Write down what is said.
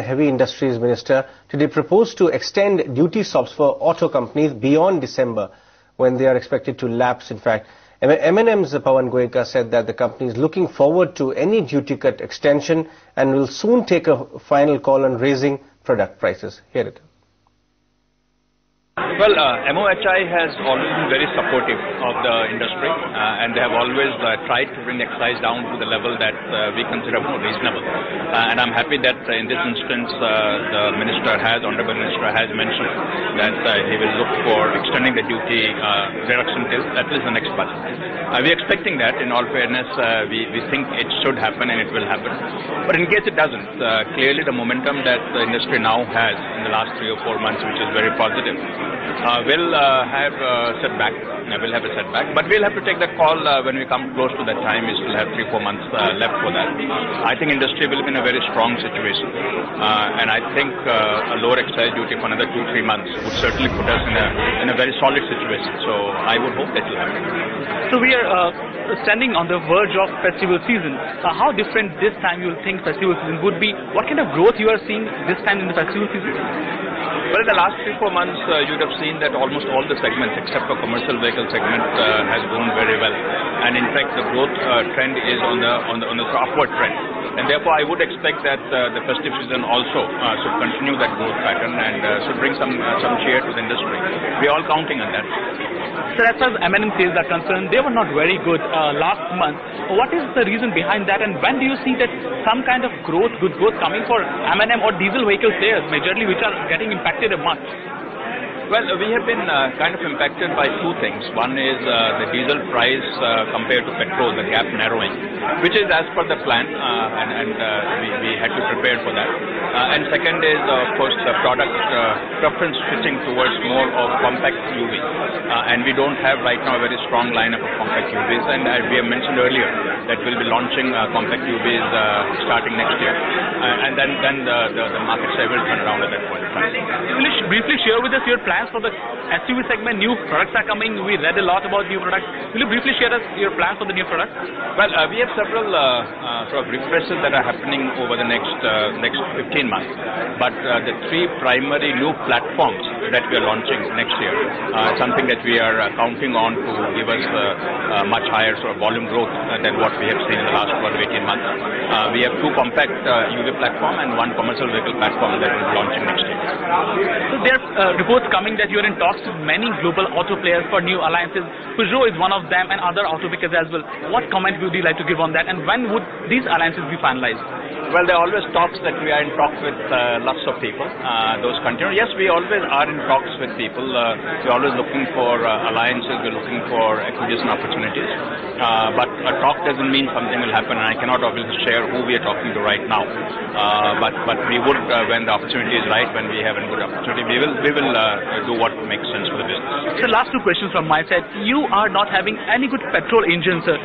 Heavy Industries Minister today proposed to extend duty stops for auto companies beyond December, when they are expected to lapse. In fact, M&M's Pawan Goenka said that the company is looking forward to any duty cut extension and will soon take a final call on raising product prices. Hear it. Well, MOHI has always been very supportive of the industry and they have always tried to bring excise down to the level that we consider more reasonable. And I'm happy that in this instance the Honorable Minister has mentioned that he will look for extending the duty reduction till at least the next budget. We're expecting that. In all fairness, we think it should happen and it will happen. But in case it doesn't, clearly the momentum that the industry now has in the last 3 or 4 months, which is very positive, will have a setback. We'll have a setback, but we'll have to take that call when we come close to that time. We still have 3 or 4 months left for that. I think industry will be in a very strong situation, and I think a lower excise duty for another 2-3 months would certainly put us in a very solid situation. So I would hope that will happen. So we are standing on the verge of festival season. How different this time you think festival season would be? What kind of growth you are seeing this time in the festival season? Well, in the last 3-4 months, you would have seen that almost all the segments, except for commercial vehicle segment, has grown very well. And in fact, the growth trend is on the upward trend. And therefore, I would expect that the festive season also should continue that growth pattern and should bring some cheer to the industry. We are all counting on that. So as far as M&M sales are concerned, they were not very good last month. What is the reason behind that, and when do you see that some kind of good growth coming for M&M or diesel vehicle sales, majorly, which are getting impacted a month? Well, we have been kind of impacted by 2 things. One is the diesel price compared to petrol, the gap narrowing, which is as per the plan, and we had to prepare for that. And second is, of course, the product preference switching towards more of compact UV. And we don't have right now a very strong lineup of compact UVs. And we have mentioned earlier that we'll be launching compact UVs starting next year. And then the market share will turn around at that point in time. Will you briefly share with us your plans for the SUV segment? New products are coming. We read a lot about new products. Will you briefly share us your plans for the new products? Well, we have several sort of refreshes that are happening over the next 15 months. But the 3 primary new platforms that we are launching next year, something that we are counting on to give us much higher sort of volume growth than what we have seen in the last 12 to 18 months. We have 2 compact UV platform and 1 commercial vehicle platform that we will be launching next year. So there are reports coming that you are in talks with many global auto players for new alliances. Peugeot is one of them and other automakers as well. What comment would you like to give on that, and when would these alliances be finalized? Well, there are always talks that we are in talks with lots of people. Those continue. Yes, we always are in talks with people. We're always looking for alliances. We're looking for acquisition opportunities. But a talk doesn't mean something will happen, and I cannot obviously share who we are talking to right now. But we would, when the opportunity is right, when we have a good opportunity, we will do what makes sense for the business. So last 2 questions from my side. You are not having any good petrol engines, sir.